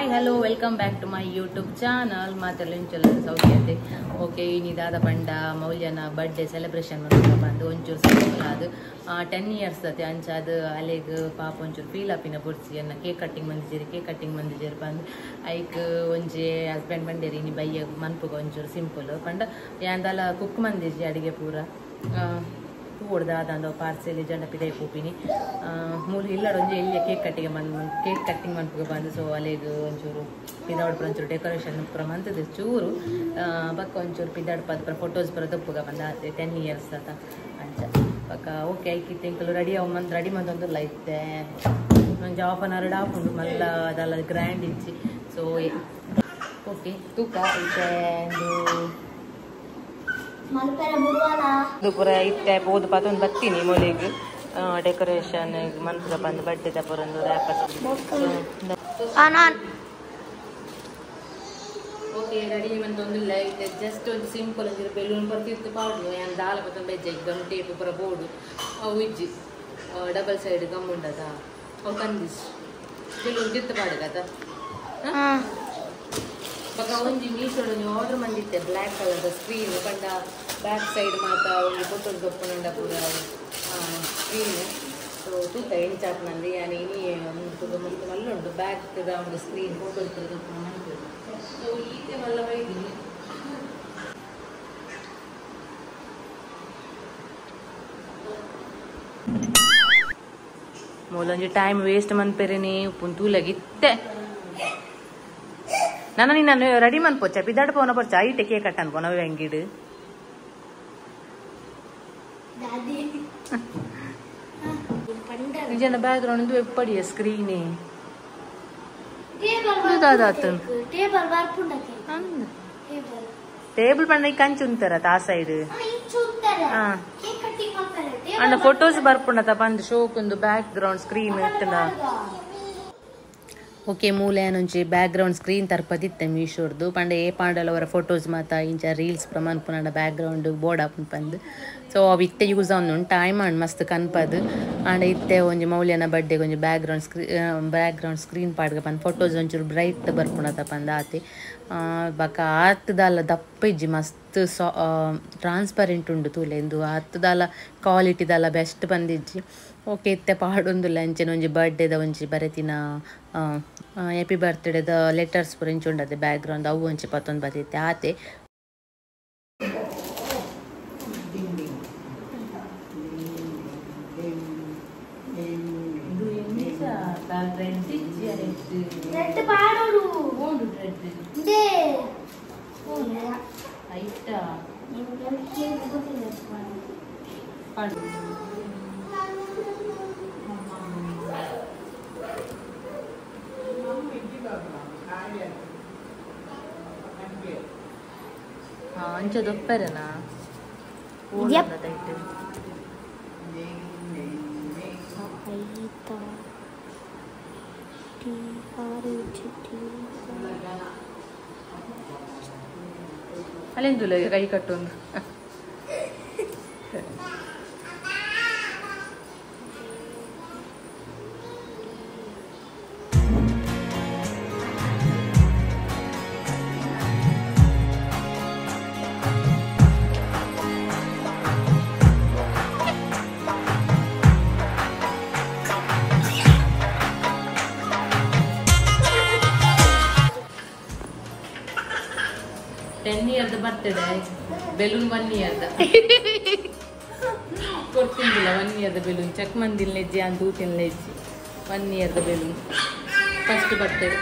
Hi hello welcome back to my YouTube channel ಮಾತೆಲ್ಲ ಸೌಖ್ಯತೆ okay ಇನ್ನಿದಾದ ಪಂಡ ಮೌಲ್ಯನ ಬರ್ಡೇ ಸೆಲೆಬ್ರೇಷನ್ ಬಂದು ಒಂಚೂರು ಸಿಂಪಲ್ ಅದು 10 years ಅತ್ತೆ ಅಂಚಾದ ಅಲೆಗ್ ಪಾಪ ಒಂಚೂರು ಫೀಲ್ ಅಪ್ಪಿನ ಬುಡ್ಸಿ ಅನ್ನ ಕೇಕ್ ಕಟ್ಟಿಂಗ್ ಮಂದಿಜೇರಿ ಬಂದು ಐಕ್ ಒಂಜಿ ಹಸ್ಬೆಂಡ್ ಬಂಡೇರಿ ಇನಿ ಬಯ್ಯ ಮನ್ಪುಗ ಒಂಚೂರು ಸಿಂಪಲ್ ಪಂಡ ಯಾಂದಲ ಕುಕ್ ಮಂದಿಜಿ ಅಡಿಗೆ ಪೂರ ಕೂಡ್ದಾದ ಪಾರ್ಸೆಲ್ ಜಂಡ ಪಿದೈ ಕೂಪಿನಿ ಮೂಲು ಇಲ್ಲಡೊಂಜಿ ಎಲ್ಲಿಯ ಕೇಕ್ ಕಟ್ಟಿಂಗ್ ಮನ್ಪುಗ ಬಂದು ಸೊ ಅಲೆಗ್ ಒಂಚೂರು ಪಿದಾಡ್ ಒಂಚೂರು ಡೆಕೋರೇಷನ್ ಪುರ ಮಂತದ ಚೂರು ಬಕ್ಕ ಒಂಚೂರು ಪಿದಾಡ್ ಪದ ಫೋಟೋಸ್ ಪುರ ತಪ್ಪುಗ ಬಂದ 10 years ಅತ ಅಂಚ ಬಕ್ಕ ಓಕೆ ಐಕಿತ್ತು ಇಂಕಲು ರೆಡಿ ಮಂದೊಂದುಲ್ಲ ಇತ್ತೆ ಒಂಜಿ ಹಾಫ್ ಅನ್ ಅವರ್ ಡಾಫ್ ಉಂಡು ಮಲ್ಲ ಅದಲ್ಲ ಗ್ರ್ಯಾಂಡ್ ಇಚ್ಚಿ ಸೊ ಓಕೆ ತೂಕ ಇತ್ತೆ ಪೂರ ಇತ್ತೆ ಹೋದ್ ಪತ್ತೊಂದು ಬರ್ತೀನಿ ಮೊಲಿಗೆ ಡೆಕೋರೇಷನ್ ಮನ್ಪುರ ಬಂದು ಬಡ್ಡೆ ಪುರಂದು ಓಕೆ ರೆಡಿ ಮಂತೊಂದುಲ್ಲ ಇತ್ತೆ ಜಸ್ಟ್ ಒಂದು ಸಿಂಪಲ್ ಒಂದಿರು ಬೆಲೂನ್ ಬರ್ತಿತ್ತು ಪಾಡು ಏನು ದಾಲ ಪತ್ತೊಂದು ಬೆಜ್ಜ ಗಮ್ ಟೇಪ್ ಪೂರ ಬೋರ್ಡು ಅವು ಇಜ್ಜಿ ಡಬಲ್ ಸೈಡ್ ಗಮ್ ಉಂಡದ ಅವು ಕಂದಿಸ್ ಬೆಲೂನ್ ತಿತ್ತು ಪಾಡುಗದ ಬಕ್ಕ ಒಂಜಿ ಮೀಶೋಡು ನೀವು ಆರ್ಡರ್ ಮಂದಿತ್ತೆ ಬ್ಲ್ಯಾಕ್ ಕಲರ್ದ ಸ್ಕ್ರೀನ್ ಪಂಡ ಬ್ಯಾಕ್ ಸೈಡ್ ಮಾತ ಒಂದು ಫೋಟೋಸ್ ಗೊಪ್ಪುಂಡ ಪೂರ ಸ್ಕ್ರೀನ್ ಸೊ ತೂತ ಎಣಿ ಚಾಪ್ನಲ್ಲಿ ಯಾನು ಇನಿ ಒಂದು ಮಲ್ಲುಂಡು ಬ್ಯಾಕ್ದ ಒಂದು ಸ್ಕ್ರೀನ್ ಫೋಟೋಸ್ ಪೂರ ಗೊಪ್ಪುಂಡು ಮಂತು ಸೊ ಈತೆ ಮಲ್ಲ ಬೈದಿನಿ ಮೂಲೊಂಜಿ ಟೈಮ್ ವೇಸ್ಟ್ ಮನ್ಪೆರೇನಿ ಪುಂತೂಲಗಿತ್ತೆ ನಾನು ರೆಡಿ ಮನ್ಪೋಚ್ಚ ಪಿದಾಡ್ ಪೋನ ಪೋರ್ಚ ಐಟೆ ಕೇಕ್ ಕಟ್ ಅನ್ಪೋನ ಹೆಂಗಿಡು ನಿಜನ ಬ್ಯಾಕ್ ಗ್ರೌಂಡ್ ಎಪ್ಪಡಿಯ ಸ್ಕ್ರೀನೇ ಟೇಬಲ್ ಪಂಡ ಕಂಚು ಉಂತಾರ ಆ ಸೈಡ್ ಅಂಡ ಫೋಟೋಸ್ ಬರ್ಪುಂಡತ ಬಂದು ಶೋಕುಂದು ಬ್ಯಾಕ್ ಗ್ರೌಂಡ್ ಸ್ಕ್ರೀನ್ ಇತ್ತಂಡ ಓಕೆ ಮೂಲೆ నుంచి ಬ್ಯಾಕ್ಗ್ರೌಂಡ್ ಸ್ಕ್ರೀನ್ ತರ್ಪದಿತ್ತೆ ಮೀಶೋರ್ದು ಪಂಡ ಏ ಪಾಂಡಲ ಅವರ ಫೋಟೋಸ್ ಮಾತ ಇಂಚ ರೀಲ್ಸ್ ಪ್ರಮಾಣ ಪುನಂಡ ಬ್ಯಾಕ್ಗ್ರೌಂಡ್ ಬೋರ್ಡ್ ಹಾಕೊಂಡು ಬಂದು ಸೊ ಅವು ಇತ್ತೆ ಯೂಸ್ ಆನ್ ಟೈಮ್ ಅಂಡ್ ಮಸ್ತ್ ಕನ್ಪದು ಅಂಡ್ ಇತ್ತೆ ಒಂಜಿ ಮೌಲ್ಯನ ಬರ್ಡೇಗೆ ಒಂಜಿ ಬ್ಯಾಕ್ಗ್ರೌಂಡ್ ಸ್ಕ್ರೀನ್ ಪಾಡ್ಗೆ ಬಂದು ಫೋಟೋಸ್ ಒಂಚೂರು ಬ್ರೈಟ್ ಬರ್ಪುಣತ ಬಂದು ಆತಿ ಬಕ್ಕ ಆತದಲ್ಲ ದಪ್ಪ ಇಜ್ಜಿ ಮಸ್ತ್ ಟ್ರಾನ್ಸ್ಪರೆಂಟ್ ಉಂಡು ತೂಲೆಂದು ಆತದಲ್ಲ ಕ್ವಾಲಿಟಿದಲ್ಲ ಬೆಸ್ಟ್ ಬಂದಿಜ್ಜಿ ಓಕೆ ಇತ್ತೆ ಪಾಡೊಂದುಲ್ಲ ಅಂಚೆನ ಒಂಜಿ ಬರ್ಡೇದ ಒಂಜಿ ಬರೆತಿನ ಹ್ಯಾಪಿ ಬರ್ತ್ಡೇದ ಲೆಟರ್ಸ್ ಪೂರ ಇಂಚ ಉಂಡದೆ ಬ್ಯಾಕ್ಗ್ರೌಂಡ್ ಅವು ಒಂಚಿ ಪತ್ತೊಂದು ಬತ್ತಿತ್ತೆ ಆತೆ ಅಂಚ ದೊಪ್ಪರನಾ ಅಲ್ಲೆಂದುಲ್ಲ ಕೈ ಕಟ್ಟೊಂದು ಬರ್ತಡೆ ಬೆಲೂನ್ 1 year ಕೊಡ್ತಿದ್ದಿಲ್ಲ 1 year ಬೆಲೂನ್ ಚೆಕ್ ಮಂದಿಲ್ ನೆಜ್ಜಿ ಅಂತ ಊಟಿನ ನೆಜ್ಜಿ 1 year ಬೆಲೂನ್ ಫಸ್ಟ್ ಬರ್ತಡೆ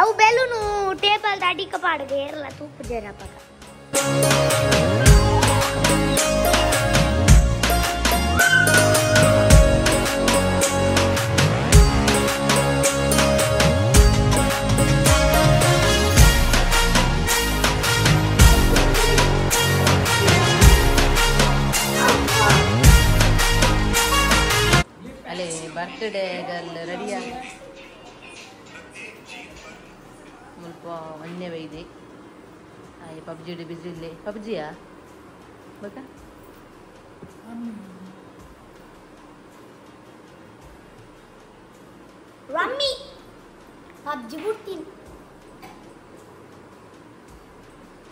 ಅವು ಬೆಲೂನು ಟೇಬಲ್ ಅಡಿಕ ಪಾಡ್ಗೆ ಏರಲ್ಲ ತೂಪು ಜರ ಪಕ್ಕ ಬರ್ತ್ಡೇ ರೆಡಿಯ ಮುಲ್ಪ ಒಂದೇ ಇದೆ PUBG busy le PUBG ya baka ಅಜ್ಜಿ ಬುಟ್ಟಿನ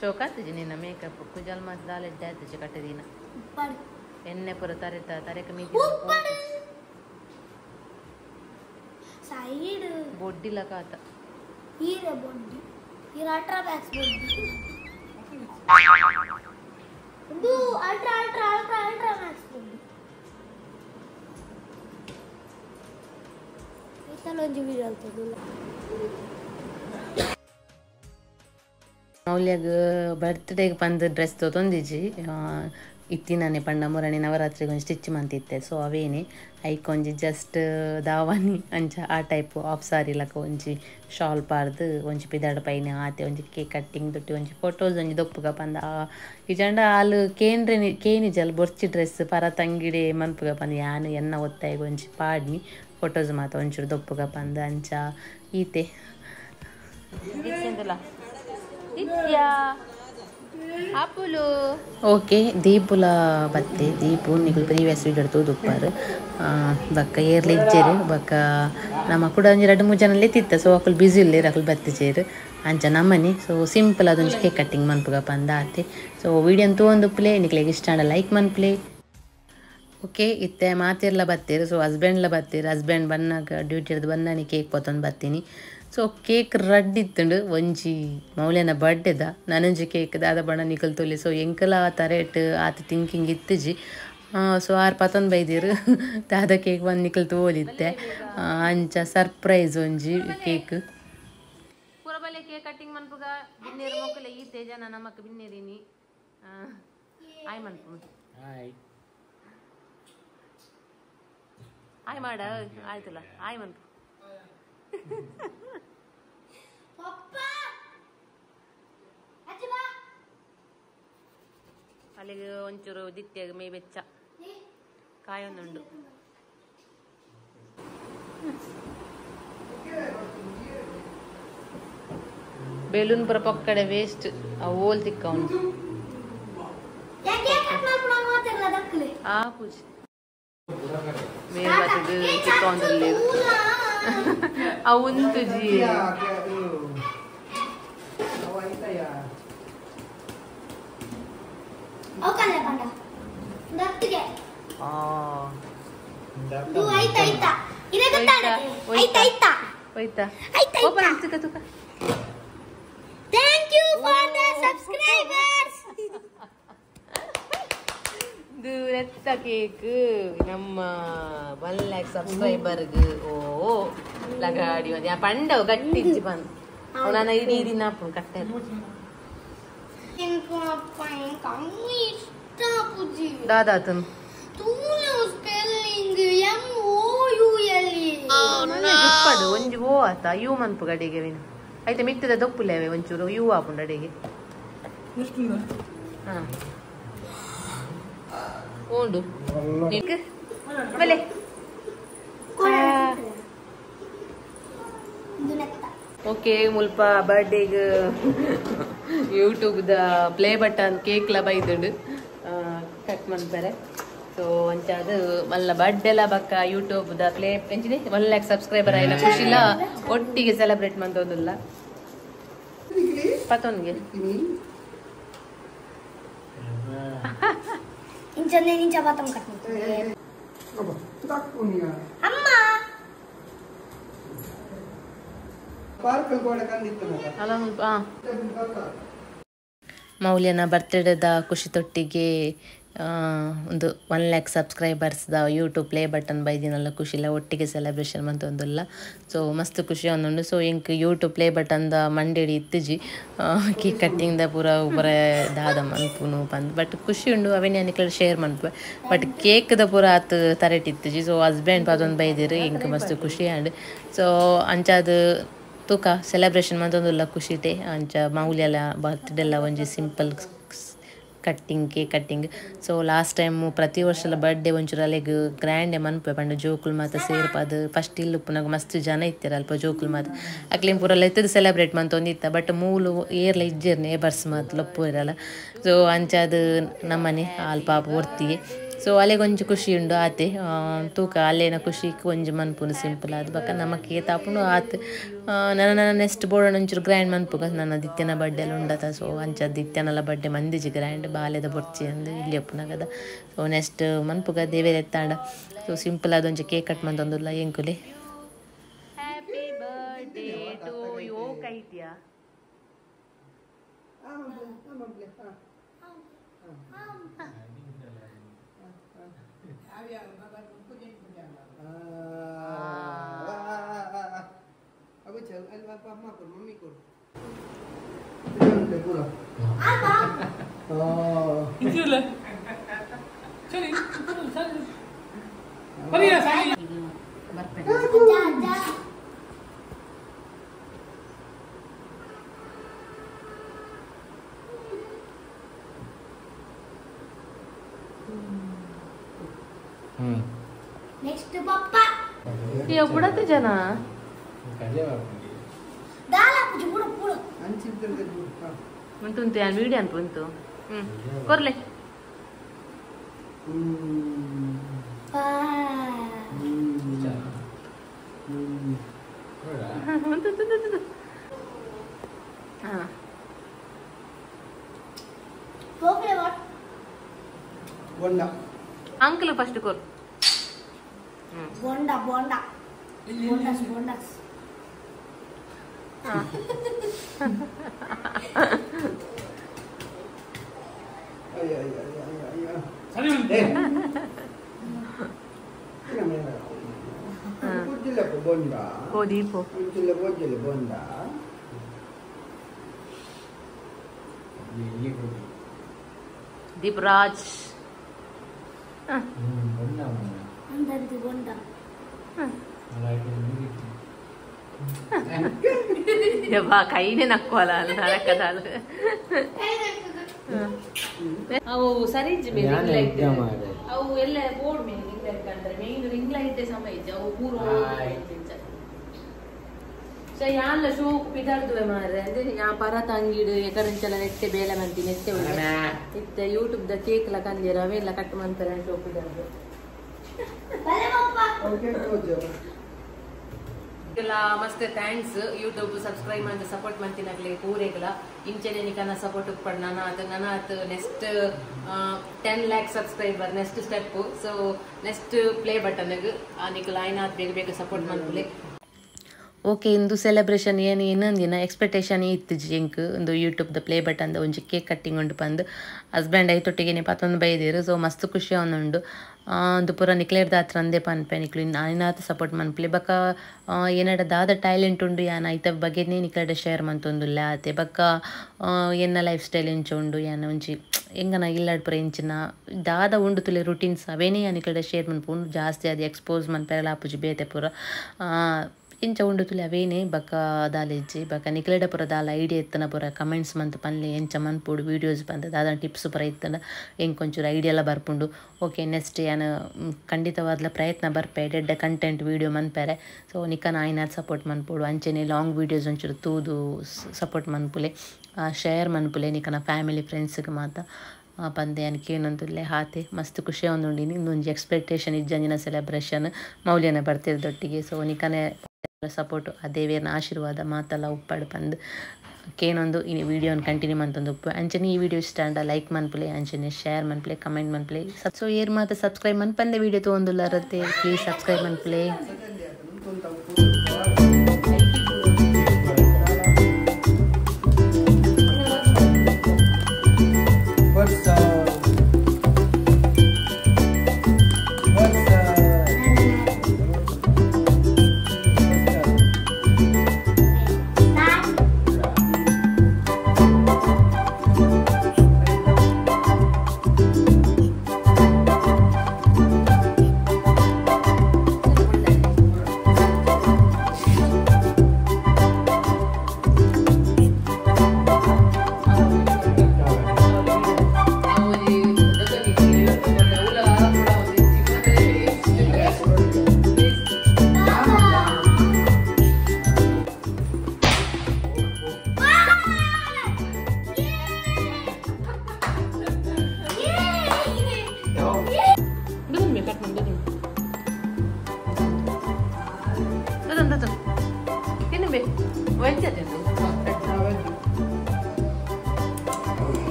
ಶೋಕಾತಿಜಿ ನಿನ್ನ ಮೇಕಪ್ ಕುಜಲ್ ಮತ್ತು ದಾಲೆಡ್ಡ ಆಯ್ತು ಕಟ್ಟದಿನ ಎಣ್ಣೆ ಪುರ ತರೆಕ ಮೀತಿ ಸೈಡ್ ಬೊಡ್ಡಿಲ ಕಾತ ಈರ ಬೊಡ್ಡಿ ಈರ ಅಲ್ಟ್ರಾ ಬ್ಯಾಕ್ಸ್ ಬೊಡ್ಡಿ ಇದು ಅಲ್ಟ್ರಾ ಮ್ಯಾಕ್ಸ್ ಬೊಡ್ಡಿ ಈತಲೊಂಜಿ ವೀಡಿಯೋ ಅಲ್ತದಲ್ಲ ಮೌಲ್ಯಗ ಬರ್ತ್ಡೇಗೆ ಬಂದು ಡ್ರೆಸ್ ತೊಂದಿಜ್ಜಿ ಇತ್ತಿನಾನೆ ಪಂಡ ಮುರಣಿ ನವರಾತ್ರಿಗೆ ಒಂದು ಸ್ಟಿಚ್ ಮಂತಿತ್ತೆ ಸೊ ಅವೇನೆ ಐಕೊಂಜಿ ಜಸ್ಟ್ ದಾವಾನಿ ಅಂಚ ಆ ಟೈಪ್ ಆಫ್ ಸಾರಿ ಲಕ ಒಂಜಿ ಶಾಲ್ ಪಾರ್ದು ಒಂಜಿ ಪಿದಾಡ್ ಪೈನೆ ಆತೆ ಒಂಜಿ ಕೇಕ್ ಕಟ್ಟಿಂಗ್ ತೊಟ್ಟಿ ಒಂಜಿ ಫೋಟೋಸ್ ಒಂಜಿ ದೊಪ್ಪುಗ ಪಂದ ಇಜಂಡ ಆಲು ಕೇನಿಜಲ್ ಬೊರ್ಚಿ ಡ್ರೆಸ್ ಪರ ತಂಗಿಡೆ ಮನ್ಪುಗ ಪಂದ ಯಾನು ಎನ್ನ ಒತ್ತಾಯಿಗೆ ಒಂಜಿ ಪಾಡ್ನಿ ಫೋಟೋಸ್ ಮಾತ ಒಂಚೂರು ದೊಪ್ಪುಗ ಪಂದ ಅಂಚ ಈತೆ ಓಕೆ ದೀಪುಲ ಬತ್ತೆ ದೀಪು ನಿಗುಲು ಪ್ರೀವಿಯಸ್ ವೀಡಿಯೋ ತೋದುಪ್ಪಾರು ಬಕ್ಕ ಏರ್ಲಿ ಇಜ್ಜೇರು ಬಕ್ಕ ನಮ್ಮ ಕೂಡ ಒಂಜಿ 2-3 ಜನ ಎತ್ತಿತ್ತ ಸೊ ಅಕುಲು ಬ್ಯುಸಿ ಇಲ್ಲೇರು ಅಕುಲು ಬತ್ತಿಜೇರು ಅಂಚ ನಮ್ಮನೆ ಸೊ ಸಿಂಪಲ್ ಅದೊಂದು ಕೇಕ್ ಕಟ್ಟಿಂಗ್ ಮನ್ಪುಗ ಪಂದ ಆತೆ ಸೊ ವೀಡಿಯೋನ ತೂವೊಂದುಪ್ಲೆ ನಿಕ್ಲೆಗೆ ಇಷ್ಟ ಆಂಡ ಲೈಕ್ ಮನ್ಪ್ಲೆ ಓಕೆ ಇತ್ತೆ ಮಾತಿರ್ಲ ಬತ್ತೀರು ಸೊ ಹಸ್ಬೆಂಡ್ಲ ಬತ್ತೀರು ಹಸ್ಬೆಂಡ್ ಬನ್ನಾಗ ಡ್ಯೂಟಿ ಹಿಡ್ದು ಬಂದಾನಿ ಕೇಕ್ ಕೊತ್ತೊಂದು ಬತ್ತೀನಿ ಸೊ ಕೇಕ್ ರಡ್ಡ್ ಇತ್ತುಂಡು ಒಂಜಿ ಮೌಲ್ಯನ ಬರ್ಡೇದ ನನಂಜಿ ಕೇಕ್ ದಾದ ಬಣ್ಣ ನಿಕಲ್ ತೊಲಿ ಸೊ ಎಂಕಲ ತರೇಟ್ ಆತ ಥಿಂಕಿಂಗ್ ಇತ್ತಿಜಿ ಸೊ ಆರು ಪತ್ತೊಂದು ಬೈದಿರು ದಾದ ಕೇಕ್ ಬಂದು ನಿಕಲ್ ತೋಲಿತ್ತೆ ಅಂಚ ಸರ್ಪ್ರೈಸ್ ಒಂಜಿ ಕೇಕ್ ಪೂರಬಲ್ಲೆ ಕೇಕ್ ಕಟ್ಟಿಂಗ್ ಮನ್ಪುಗ ಬಿನ್ನೇರು ಮೊಕ್ಕಲೆ ಈತೆ ಜನ ನಮಕ್ ಬಿನ್ನೇರಿನಿ ಆಯ್ ಮನ್ಪು ಆಯ್ ಮಾಡ ಆಯ್ತಲ್ಲ ಆಯ್ ಮನ್ಪು ಅಲ್ಲಿಗೆ ಒಂಚೂರು ದಿತ್ಯಾಗ ಮೇ ಬೆಚ್ಚ ಕಾಯೊಂದುಂಡು ಬೆಲೂನ್ ಪುರ ಪಕ್ಕಡೆ ವೇಸ್ಟ್ ಆ ಓಲ್ ತಿಕ್ಕ ಉಂಟು ಆ ಪೂಜೆ ಮೇಲ್ಬತ್ತದು ತಿಕ್ಕೊಂಡ್ರಲ್ಲಿ ಅವಂತು ಜಿ ದೂರತ್ತ ಕೇಕ್ ನಮ್ಮ 1 lakh ಸಬ್ಸ್ಕ್ರೈಬರ್ಗ್ ಓ ಲಗಾಡಿ ಒಂದು ಯಾ ಪಂಡವ ಗಟ್ಟಿಜ್ಜಿ ಬಂದು ಅವನ ಇಡೀ ದಿನ ಅಪ್ಪ ಕಟ್ಟೆ ದಾದಾತನ್ ದುಪ್ಪಡು ಒಂಜಿ ಓ ಆತ ಯೂ ಮನ್ಪು ಗಡಿಗೆ ವಿನ ಆಯ್ತಾ ಮಿತ್ತದ ದೊಪ್ಪುಲೇವೆ ಒಂಚೂರು ಯೂ ಆಪುಂಡು ಅಡಿಗೆ ಹಾ ಓಂಡು ಬಲೆ ಓಕೆ ಮುಲ್ಪ ಬರ್ಡೇಗ್ ಯೂಟ್ಯೂಬ್ದ ಪ್ಲೇ ಬಟನ್ ಕೇಕ್ಲ ಬೈದುಂಡು ಕಟ್ ಮಾಡ್ತಾರೆ ಸೊ ಅಂಚ ಅದು ಮಲ್ಲ ಬರ್ಡೇಲ ಬಕ್ಕ ಯೂಟ್ಯೂಬ್ದ ಪ್ಲೇ ಎಂಚಿದೆ 1 lakh ಸಬ್ಸ್ಕ್ರೈಬರ್ ಆಯ್ಲ ಖುಷಿಲ ಒಟ್ಟಿಗೆ ಸೆಲೆಬ್ರೇಟ್ ಮಂತೋದಿಲ್ಲ ಪತೊನ್ಗೆ ನಿಂಚ ಬಾತಂ ಕಟ್ಟಿ ಅಮ್ಮ ಮೌಲ್ಯನ ಬರ್ತ್ಡೇದ ಖುಷಿ ತೊಟ್ಟಿಗೆ ಒಂದು 1 lakh ಸಬ್ಸ್ಕ್ರೈಬರ್ಸ್ದ ಯೂಟ್ಯೂಬ್ ಪ್ಲೇ ಬಟನ್ ಬೈದಿನಲ್ಲ ಖುಷಿಲ ಒಟ್ಟಿಗೆ ಸೆಲೆಬ್ರೇಷನ್ ಮಂತೊಂದುಲ್ಲ ಸೊ ಮಸ್ತ್ ಖುಷಿ ಒಂದುಂಡು ಸೊ ಇಂಕ್ ಯೂಟ್ಯೂಬ್ ಪ್ಲೇ ಬಟನ್ದ ಮಂಡೇಡಿ ಇತ್ತಿಜಿ ಕೇಕ್ ಕಟ್ಟಿಂಗ್ದ ಪೂರ ದಾದ ಮನ್ಪುನು ಬಂದು ಬಟ್ ಖುಷಿ ಉಂಡು ಅವೇನೇ ಅನಿಕಲ್ ಶೇರ್ ಮನ್ಪು ಬಟ್ ಕೇಕ್ದ ಪೂರ ಆತು ತರೆಟ್ ಇತ್ತಿಜಿ ಸೊ ಹಸ್ಬೆಂಡ್ ಅದೊಂದು ಬೈದಿರು ಇಂಕ್ ಮಸ್ತ್ ಖುಷಿ ಆಂಡ್ ಸೊ ಅಂಚಾದ ತೂಕ ಸೆಲೆಬ್ರೇಷನ್ ಮಂತೊಂದುಲ್ಲ ಖುಷಿಟೆ ಅಂಚ ಮೌಲ್ಯಲ ಬರ್ತ್ಡೇಲ್ಲ ಒಂಜಿ simple cutting cake cutting so last time ಪ್ರತಿ ವರ್ಷಲ ಬರ್ಡೇ ಒಂಚೂರು ಅಲ್ಲಿಗೆ ಗ್ರ್ಯಾಂಡೆ ಮನ್ಪೆ ಪಂಡ ಜೋಕುಲು ಮಾತ ಸೇರ್ಪದು ಫಸ್ಟ್ ಇಲ್ಲಿ ಉಪ್ಪುನಾಗ ಮಸ್ತ್ ಜನ ಇತ್ತೀರ ಅಲ್ಪ ಜೋಕುಲು ಮಾತ ಅಕ್ಲಿಂಗ್ ಪೂರಲ್ಲ ಎತ್ತದು ಸೆಲೆಬ್ರೇಟ್ ಮಂತೊಂದಿತ್ತ ಬಟ್ ಮೂಲು ಏರ್ಲ ಇಜ್ಜಿರ್ ನೇಬರ್ಸ್ ಮಾತು ಲೊಪ್ಪು ಇರಲ್ಲ ಸೊ ಅಂಚಾದ ನಮ್ಮನೆ ಅಲ್ಪ ಒರ್ತಿಗೆ ಸೊ ಅಲ್ಲೇ ಕೊಂಚ ಖುಷಿ ಉಂಡು ಆತೆ ತೂಕ ಅಲ್ಲೇನ ಖುಷಿ ಕೊಂಚ ಮನ್ಪುನು ಸಿಂಪಲ್ ಅದು ಬಕ್ಕ ನಮಕ್ಕೆ ತಾಪುನು ಆತು ನನ್ನ ನೆಕ್ಸ್ಟ್ ಬೋರ್ಡ್ ಒಂಚೂರು ಗ್ರ್ಯಾಂಡ್ ಮನ್ಪುಗ ನನ್ನ ದಿತ್ಯನ ಬರ್ಡೇ ಎಲ್ಲ ಉಂಡತ ಸೊ ಅಂಚ ದಿತ್ಯನಲ್ಲ ಬರ್ಡೇ ಮಂದಿಜಿ ಗ್ರ್ಯಾಂಡ್ ಬಾಲ್ಯದ ಬೊರ್ಚಿ ಅಂದು ಇಲ್ಲಿ ಒಪ್ಪುನಾಗದ ಸೊ ನೆಕ್ಸ್ಟ್ ಮನ್ಪುಗ ದೇವೇರೆ ಎತ್ತಾಂಡ ಸೊ ಸಿಂಪಲ್ ಅದೊಂಚು ಕೇಕ್ ಕಟ್ ಮಂತೊಂದುಲ್ಲ ಎಂಕುಲೆ ಹ್ಯಾಪಿ ಬರ್ಡೇ ಟು ಯು ಕೈಟ್ಯಾ Aku jalan apa pun mami kur. Oh. Itu lah. Cari. Mari ya sali. Next papa. Iya, kuda tuh jana. Dala puju pura. Anjing terus. Untuk yang video an pun tu. Korle. Untuk. Pokoknya what? Bonda. Uncle first kor. Bonda. Bondas. Ay. Sali. Putila po bonda. Oh, di po. Putila bonda. Deep Raj. Andar di bonda. Ya ba kaine nakkola narakadalu. ಅವು ಸರಿಜ್ ಮೇಲೆ ring light ಅವು ಎಲ್ಲ board ಮೇಲೆ ring light ಕಂಡ್ರೆ main ring light ಸಮಯ ಇಜ್ಜ ಅವು ಪೂರ so ಯಾನ್ಲ show ಪಿದಾರ್ದುವೆ ಮಾರ್ರೆ ಅಂದ್ರೆ ಯಾ ಪರತ ಅಂಗಿಡು ಎಕರಂಚಲ ನೆತ್ತೆ ಬೇಲೆ ಮಂತಿ ನೆತ್ತೆ ಉಳ್ಳೆ ಇತ್ತೆ ಯೂಟ್ಯೂಬ್ ದ ಕೇಕ್ ಲ ಕಂದಿರ ಅವೆಲ್ಲ ಕಟ್ ಮಾಡ್ತಾರೆ ಶೋ ಪಿದಾರ್ದು Okay, good. ಎಲ್ಲ ಮಸ್ತ್ ಥ್ಯಾಂಕ್ಸ್ ಯೂಟ್ಯೂಬ್ ಸಬ್ಸ್ಕ್ರೈಬ್ ಮಾಡಿ ಸಪೋರ್ಟ್ ಮಾಡ್ತೀನಾಗ್ಲಿ ಪೂರೆಗಳ ಇಂಚೆನೆ ನಿಕನ ಸಪೋರ್ಟ್ ಉಪ್ಪಡ್ ನನ್ನ ಆತು next 10 lakh subscriber next step so next play ಬಟನ್ಗೆ ನಿಕಲ್ ಆಯ್ನ ಬೇಗ ಸಪೋರ್ಟ್ ಮಾಡ್ಕೊಳ್ಳಿ ಓಕೆ ಇಂದು ಸೆಲೆಬ್ರೇಷನ್ ಏನು ಇನ್ನೊಂದಿನ ಎಕ್ಸ್ಪೆಕ್ಟೇಷನ್ ಇತ್ತು ಜಿಂಕ್ ಒಂದು ಯೂಟ್ಯೂಬ್ದ ಪ್ಲೇ ಬಟನ್ದ ಒಂಜಿ ಕೇಕ್ ಕಟ್ಟಿಂಗ್ ಉಂಡು ಬಂದು ಹಸ್ಬೆಂಡ್ ಐತೊಟ್ಟಿಗೆ ಪತ್ತೊಂದು ಬೈದಿರು ಸೊ ಮಸ್ತ್ ಖುಷಿ ಅವನುಂಡು ಒಂದು ಪೂರ ನಿಕ್ಲೇರ್ದ ಹತ್ರ ಅಂದೇ ಪನ್ಪೆ ನಿಕ್ಲು ನಾನಾತ ಸಪೋರ್ಟ್ ಮನ್ಪ್ಲೆ ಬಕ್ಕ ಏನಡ ದಾದ ಟ್ಯಾಲೆಂಟ್ ಉಂಡು ಯಾನ ಐತ ಬಗ್ಗೆನೇ ನಿಕ್ಲೆಡ ಶೇರ್ ಮಂತೊಂದುಲ್ಲ ಆತೆ ಬಕ್ಕ ಎನ್ನ ಲೈಫ್ ಸ್ಟೈಲ್ ಇಂಚು ಉಂಡು ಯಾನ ಒಂಜಿ ಎಂಗನ ಇಲ್ಲಾಡ್ ಪುರ ಇಂಚಿನ ದಾದ ಉಂಡು ತುಲೆ ರುಟೀನ್ಸ್ ಅವೇನೇ ನಿಕ್ಲೆಡ ಶೇರ್ ಮನ್ಪುಂಡು ಜಾಸ್ತಿ ಅದು ಎಕ್ಸ್ಪೋಸ್ ಮನ್ಪೆರಲ ಆಪುಜಿ ಬೇತೆ ಪೂರ ಇಂಚ ಉಂಡು ತುಲೆ ಅವೇನೇ ಬಕ್ಕ ದಾಲೆಜ್ಜಿ ಬಕ್ಕ ನಿಕ್ಲೆಡ ಪುರ ದಾಲ ಐಡಿಯಾ ಇತ್ತನ ಪುರ ಕಮೆಂಟ್ಸ್ ಮಂತ್ ಪನ್ಲೆ ಎಂಚ ಮನ್ಪುಡು ವೀಡಿಯೋಸ್ ಬಂದ ದಾದ ಟಿಪ್ಸ್ ಪುರ ಇತ್ತನ ಹೆಂಗೆ ಕೊಂಚೂರು ಐಡಿಯಾ ಎಲ್ಲ ಬರ್ಪುಂಡು ಓಕೆ ನೆಕ್ಸ್ಟ್ ಏನು ಖಂಡಿತವಾದ್ಲ ಪ್ರಯತ್ನ ಬರ್ಪೆ ಎಡ್ಡೆ ಕಂಟೆಂಟ್ ವೀಡಿಯೋ ಮನ್ಪೆರೆ ಸೊ ನಿಕನ ಆಯ್ನಾದ ಸಪೋರ್ಟ್ ಮನ್ಪುಡು ಅಂಚೆನೆ ಲಾಂಗ್ ವೀಡಿಯೋಸ್ ಒಂಚೂರು ತೂದು ಸಪೋರ್ಟ್ ಮನ್ಪುಲೆ ಶೇರ್ ಮನ್ಪುಲೆ ನಿಕನ ಫ್ಯಾಮಿಲಿ ಫ್ರೆಂಡ್ಸ್ಗೆ ಮಾತ ಪಂದೆ ಅನ್ಕೆ ಏನೊಂದುಲ್ಲೆ ಹಾತೆ ಮಸ್ತ್ ಖುಷಿ ಒಂದುಂಡಿನಿ ಇನ್ನೊಂದು ಎಕ್ಸ್ಪೆಕ್ಟೇಷನ್ ಇಜ್ಜಂಜಿನ ಸೆಲೆಬ್ರೇಷನ್ ಮೌಲ್ಯನ ಬರ್ತಿರ್ದೊಟ್ಟಿಗೆ ಸೊ ನಿಕನೆ ಸಪೋರ್ಟು ಆ ದೇವಿಯರ್ನ ಆಶೀರ್ವಾದ ಮಾತೆಲ್ಲ ಉಪ್ಪಾಡು ಬಂದು ಕೇನೊಂದು ಈ ವಿಡಿಯೋನ ಕಂಟಿನ್ಯೂ ಮಂತೊಂದು ಉಪ್ಪು ಅಂಚನೆ ಈ ವಿಡಿಯೋ ಇಷ್ಟ ಅಂಡ ಲೈಕ್ ಮನ್ಪುಲೆ ಅಂಚನೆ ಶೇರ್ ಮನ್ಪುಲೆ ಕಮೆಂಟ್ ಮನ್ಪುಲೆ ಸೊ ಏರ್ ಮಾತ್ರ ಸಬ್ಸ್ಕ್ರೈಬ್ ಮನ್ಪಂದೆ ವಿಡಿಯೋ ತೊಗೊಂದುಲ್ಲ ರತ್ತೆ ಪ್ಲೀಸ್ ಸಬ್ಸ್ಕ್ರೈಬ್ ಮನ್ಪುಲೆ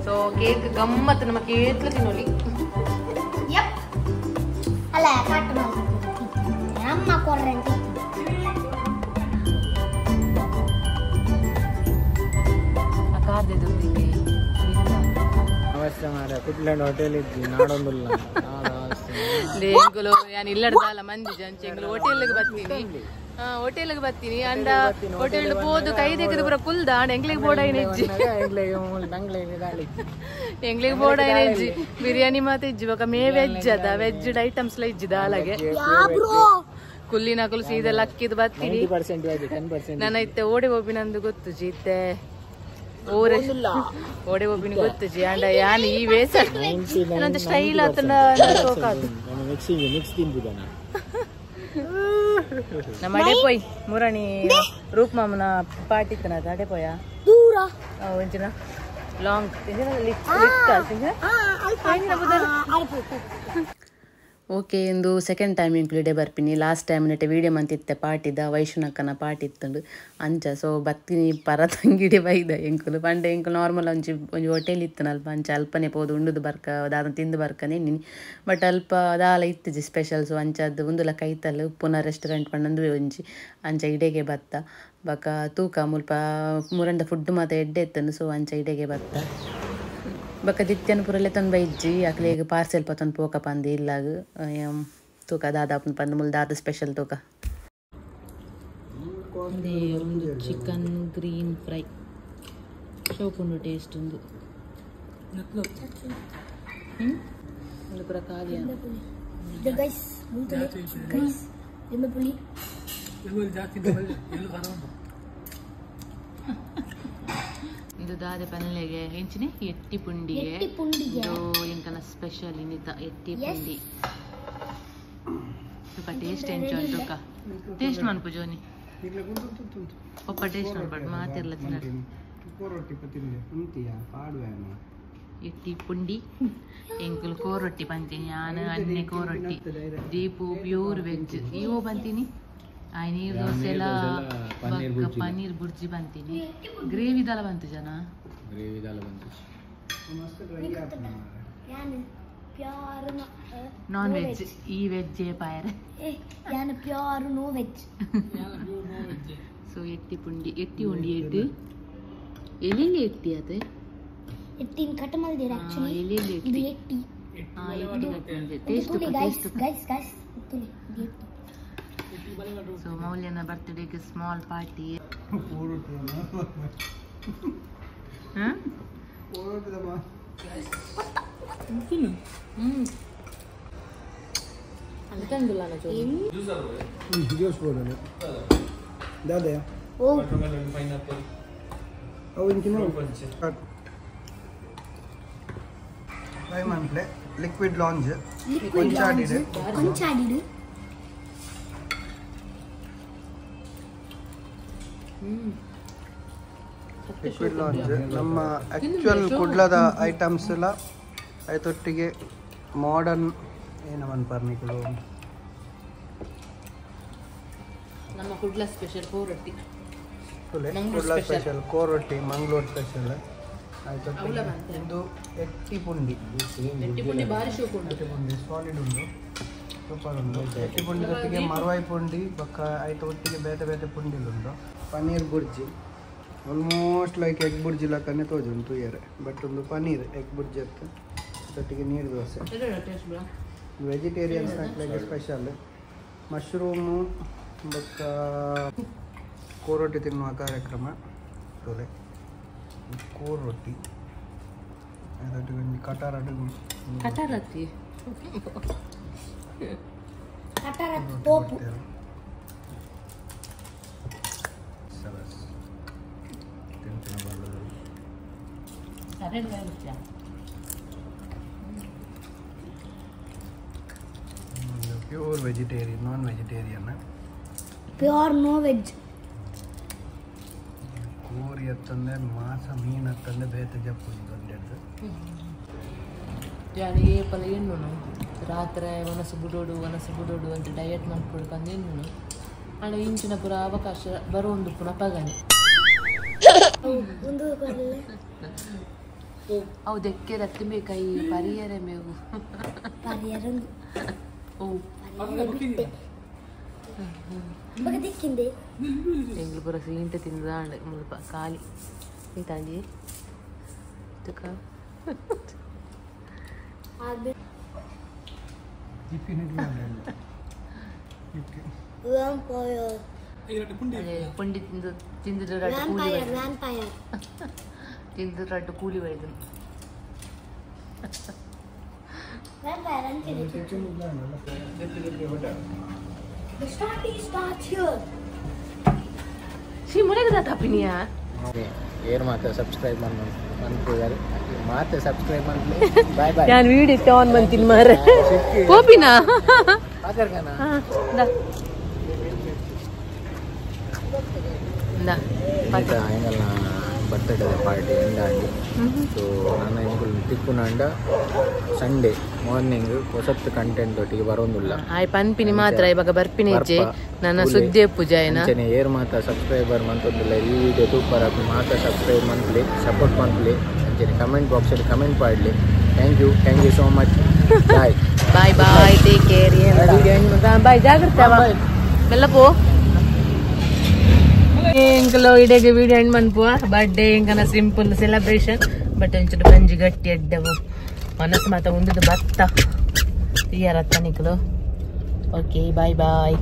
ಸೊ ಕೇಕ್ ಗಮ್ಮತ್ತು ನಮ್ಮ ಕೇಟ್ಲು ತಿನ್ನೋಲಿ ಯಪ್ ಅಲ್ಲ ಕಟ್ ಮಾಡಿ ಅಮ್ಮ ಕೊರ್ರೆಂಟ್ ಕಾದಿದ್ದಿಗೆ ಅವಶ್ಯ ಮಾರ ಕುಟ್ಲೆಂಡ್ ಹೋಟೆಲ್ ಇದ್ದಿ ನಾಡೊಂದಿಲ್ಲ ಎಂಕುಲು ನಾನು ಇಲ್ಲಡ್ದಲ್ಲ ಮಂದಿ ಜಂಚೆ ಎಂಕುಲು ಹೋಟೆಲ್ಗೆ ಬರ್ತೀನಿ ಹೋಟೆಲ್ಗೆ ಬರ್ತೀನಿ ಅಂಡ ಹೋಟೆಲ್ ಹೋದು ಕೈ ತೆಗೆದು ಪೂರ ಕುಲ್ದ ಎಂಗ್ಲಿಗೆ ಬೋಡ ಏನಿಜ್ಜಿ ಎಂಗ್ಲಿಗೆ ಬೋಡ ಏನಿಜ್ಜಿ ಬಿರಿಯಾನಿ ಮಾತ್ರ ಇಜ್ಜಿ ಬೊಕ ಮೇ ವೆಜ್ ಅದ ವೆಜ್ ಐಟಮ್ಸ್ ಲ ಇಜ್ಜಿದ ಅಲಾಗೆ ಕುಲ್ಲಿನ ಕುಲು ಸೀದೆಲ್ಲ ಅಕ್ಕಿದ್ ಬರ್ತೀನಿ ನನ್ನ ಇತ್ತೆ ಓಡಿ ಹೋಗ್ಬಿನಂದು ಗೊತ್ತು ಜೀತೆ ಓಡೆ ಒಬ್ಬಿನ ಗೊತ್ತು ಜಿ ಅಂಡ ಯಾನ್ ಈ ವೇಸ ಅನ್ನೊಂದು ಸ್ಟೈಲ್ ಆತನ ಸೋಕಾದು ನಮ್ಮ ಅಡೆ ಪೋಯ್ ಮುರಣಿ ರೂಪ್ ಮಾಮನ ಪಾಟಿ ಇತ್ತನ ಅಡೆ ಪೋಯ ದೂರ ಒಂಚಿನ ಲಾಂಗ್ ಓಕೆ ಇಂದು ಸೆಕೆಂಡ್ ಟೈಮ್ ಇಂಕ್ಲೂಡೆ ಬರ್ತೀನಿ ಲಾಸ್ಟ್ ಟೈಮ್ ನೆಟ್ಟೆ ವೀಡಿಯೋ ಮಂತಿತ್ತೆ ಪಾಟಿದ ವೈಷ್ಣಕ್ಕನ ಪಾಟಿ ಇತ್ತುಂಡು ಅಂಚ ಸೊ ಬರ್ತೀನಿ ಪರ ತಂಗಿಡಿ ಬೈದ ಎಂಕುಲು ಪಂಡೆ ಎಂಕುಲು ನಾರ್ಮಲ್ ಒಂಜಿ ಹೋಟೆಲ್ ಇತ್ತನಲ್ಪ ಅಂಚ ಅಲ್ಪನೆ ಪೋದು ಉಂಡುದು ಬರ್ಕ ದಾದ ತಿಂದು ಬರ್ಕನೆ ನಿನ್ನಿ ಬಟ್ ಅಲ್ಪ ದಾಲ ಇತ್ತಿಜಿ ಸ್ಪೆಷಲ್ ಸೊ ಅಂಚದ್ದು ಉಂದುಲ ಕೈತಲ್ಲ ಉಪ್ಪುನ ರೆಸ್ಟೋರೆಂಟ್ ಪಂಡಂದು ಒಂಜಿ ಅಂಚ ಇಡೆಗೆ ಬತ್ತ ಬಕ ತೂಕ ಮುಲ್ಪ ಮುರಂಡ ಫುಡ್ ಮಾತ ಎಡ್ಡೆ ಇತ್ತನು ಸೊ ಅಂಚ ಇಡೆಗೆ ಬತ್ತ ಬಕ್ಕ ದಿತ್ಯನ ಪುರಲೆ ತಂದು ಬೈಜ್ಜಿ ಅಕ್ಲೆಗೆ ಪಾರ್ಸೆಲ್ ಪತ್ತೊಂದು ಪೋಕ ಪಂದು ಇಲ್ಲಾಗ ತೂಕ ದಾದಾಪನ ಪಂದು ಮುಲ್ ದಾದ ಸ್ಪೆಷಲ್ ತೂಕ ಒಂದು ಚಿಕನ್ ಗ್ರೀನ್ ಫ್ರೈ ಶೋಕುಂಡು ಟೇಸ್ಟ್ ಒಂದು ಒಂದು ಪುರ ಖಾಲಿ ಗೈಸ್ ಮುಂದೆ ಗೈಸ್ ಎಮ್ಮೆ ಪುಳಿ ಇದು ದಾದೆ ಪಲ್ಲೆಗೆ ಹೆಂಚಿನಿ ಎಟ್ಟಿ ಪುಂಡಿಗೆ ಇದು ಎಂಕನ ಸ್ಪೆಷಲ್ ಇನ್ನಿತ ಎಟ್ಟಿ ಪುಂಡಿ ತುಕ ಟೇಸ್ಟ್ ಎಂಚೋನ್ ತುಕ ಟೇಸ್ಟ್ ಮನ್ಪು ಜೋನಿ ಒಪ್ಪ ಟೇಸ್ಟ್ ಮನ್ಪಡ್ ಮಾತಿರ್ಲ ತಿನ್ನ ಎಟ್ಟಿ ಪುಂಡಿ ಎಂಕುಲ್ ಕೋರೊಟ್ಟಿ ಬಂತೀನಿ ನಾನು ಅನ್ನೆ ಕೋರೊಟ್ಟಿ ದೀಪು ಪ್ಯೂರ್ ವೆಜ್ ಇವು ಬಂತೀನಿ ನೀರು ದೋಸೆ ಎಲ್ಲ ಪನ್ನೀರ್ ಬುರ್ಜಿ ಬಂತೀನಿ ಗ್ರೇವಿ ದಲ ಬಂತು ಜನ ನಾನ್ ವೆಜ್ ಈ ವೆಜ್ ಪಾಯರ ಪ್ಯೂರ್ ನೋ ವೆಜ್ ಸೊ ಎಟ್ಟಿ ಪುಂಡಿ ಎಟ್ಟಿ ಉಂಡಿ ಎಟ್ಟು ಎಲೆಯಲ್ಲಿ ಎಟ್ಟಿ ಅದೇ ಎಟ್ಟಿನ ಕಟ್ ಮಾಡಿದ್ದೀರಾ ಆಕ್ಚುಲಿ ಎಲೆಯಲ್ಲಿ ಇದು ಎಟ್ಟಿ ಎಟ್ಟಿ ಟೇಸ್ಟ್ ಟೇಸ್ಟ್ ಗೈಸ್ ಗೈಸ್ ತುಳಿ ಎಟ್ಟಿ ಸೊ ಮೌಲ್ಯನ ಬರ್ತ್ಡೇಗೆ ಸ್ಮಾಲ್ ಪಾರ್ಟಿ ಲಿಕ್ವಿಡ್ ಲಾಂಜ್ ಕೊಂಚಾಡಿಡು ಲಿಕ್ವಿಡ್ ಲಾಂಜ್ ನಮ್ಮ ಆ್ಯಕ್ಚುಯಲ್ ಕುಡ್ಲದ ಐಟಮ್ಸ್ ಎಲ್ಲ ಆಯ್ತೊಟ್ಟಿಗೆ ಮಾಡರ್ನ್ ಏನು ಅನ್ಪರ್ನಿಗಳು ನಮ್ಮ Kudla special kori rotti Kudla special kori rotti Mangaluru special ಆಯ್ತೊಟ್ಟಿಗೆ ಇದು ಎಟ್ಟಿ ಪುಂಡಿ ಭಾರಿ ಶೋಕುಂಡು ಎಟ್ಟಿ ಪುಂಡಿ ಸಾಲಿಡ್ ಉಂಟು ಸೂಪರ್ ಉಂಟು ಎಟ್ಟಿ ಪುಂಡಿ ಜೊತೆಗೆ ಮರವಾಯಿ ಪುಂಡಿ ಬಕ್ಕ ಆಯ್ತು ಒಟ್ಟಿಗೆ ಬೇತೆ ಬೇತೆ ಪುಂಡಿಲುಂಟು paneer bhurji almost like egg bhurji ಲಕ್ಕನೆ ತೋಜುಂಟು ಏರೆ ಬಟ್ ಒಂದು ಪನ್ನೀರ್ ಎಗ್ ಬುರ್ಜಿ ಇತ್ತು ಜೊತೆಗೆ ನೀರು ದೋಸೆ ವೆಜಿಟೇರಿಯನ್ಸ್ ಹಾಕ್ಲಿಕ್ಕೆ ಸ್ಪೆಷಲ್ ಮಶ್ರೂಮು ಬಕ್ಕ ಕೋರೊಟ್ಟಿ ತಿನ್ನುವ ಕಾರ್ಯಕ್ರಮ ತೋಲೆ ಕೋರೊಟ್ಟಿ ಅದೊಟ್ಟಿಗೆ ಒಂದು ಕಟಾರತ್ತಿ ತೋಪು pure vegetarian non vegetarian pure no veg ಕೋರಿ ಹತ್ತಂದ್ರೆ ಮಾಸ ಮೀನು ಹತ್ತಂದ್ರೆ ಬೇತೆ ಜಪ್ಪು ಒಂದೆರಡು ಯಾರು ಏಪಲ ಎಣ್ಣು ರಾತ್ರಿ ಒನಸು ಬುಡೋಡು ಅಂತ ಡಯಟ್ ಮಾಡ್ಕೊಳ್ಕೊಂಡು ಎಣ್ಣು ಅಣ್ಣ ಇಂಚಿನ ಪುರ ಅವಕಾಶ ಬರೋ ಒಂದು ಪುನ ಪಗನೆ ಅವು ದೆಕ್ಕೆ ರತ್ತಿ ಬೇಕೈ ಪರಿಯರೆ ಮೇವು ಎಂಗ್ಳು ಪುರ ಸೀಂಟ ತಿಂದಾಂಡ ಮುಲ್ಪ ಖಾಲಿ ಇಂತಾಂಜಿ ತುಕ ಪುಂಡಿ ತಿಂದು ತಿಂದು ರಡ್ಡು ಕೂಲಿ ಬೈದು ತಪ್ಪಿನಿಯಾ ಏರ್ ಮಾತ್ರ ಸಬ್ಸ್ಕ್ರೈಬ್ ಮಾಡ್ತಾರೆ ಮಾತ್ರ ಸಬ್ಸ್ಕ್ರೈಬ್ ಮಾಡ್ಲಿ ಬಾಯ್ ಬಾಯ್ ನಾನು ವಿಡಿಯೋ ಆನ್ ಮಾಡ್ತೀನಿ ಮಾರೆ ಕೋಪಿನಾ ಬರ್ತ್ಡೇ ಪಾರ್ಟಿ ಎಂದಾಂಡಿ ಸೊ ನನ್ನ ಎಂಕುಲು ತಿಕ್ಕುನಾಂಡ ಸಂಡೇ ಮಾರ್ನಿಂಗ್ ಹೊಸತ್ತು ಕಂಟೆಂಟ್ ಒಟ್ಟಿಗೆ ಬರೋದಿಲ್ಲ ಆಯ್ ಪನ್ಪಿನಿ ಮಾತ್ರ ಇವಾಗ ಬರ್ಪಿನಿ ನನ್ನ ಸುದ್ದಿ ಪೂಜಾಯನ ಏರ್ ಮಾತ್ರ ಸಬ್ಸ್ಕ್ರೈಬರ್ ಮಂತೊಂದಿಲ್ಲ ಈ ವಿಡಿಯೋ ಸೂಪರ್ ಆಗಿ ಮಾತ್ರ ಸಬ್ಸ್ಕ್ರೈಬ್ ಮಂತ್ಲಿ ಸಪೋರ್ಟ್ ಮಂತ್ಲಿ ಅಂಚನೆ ಕಮೆಂಟ್ ಬಾಕ್ಸಲ್ಲಿ ಕಮೆಂಟ್ ಮಾಡಲಿ thank you so much bye bye bye take care bye ಜಾಗ್ರತೆ ಎಲ್ಲ ಪೋ ಎಂಕಲು ಇಡೆಗೆ ವಿಡಿಯೋ ಎಂಡ್ ಮನ್ಪುವ ಬರ್ಡೇ ಎಂಕನ ಸಿಂಪಲ್ ಸೆಲೆಬ್ರೇಷನ್ ಬಟ್ ಒಂಚೂರು ಗಂಜಿ ಗಟ್ಟಿ ಎಡ್ಡೆವು ಮನಸ್ಸು ಮಾತ ಉಂಡದು ಭತ್ತ ಇಯರ್ ಹತ್ತನಿಕಲು ಓಕೆ ಬಾಯ್ ಬಾಯ್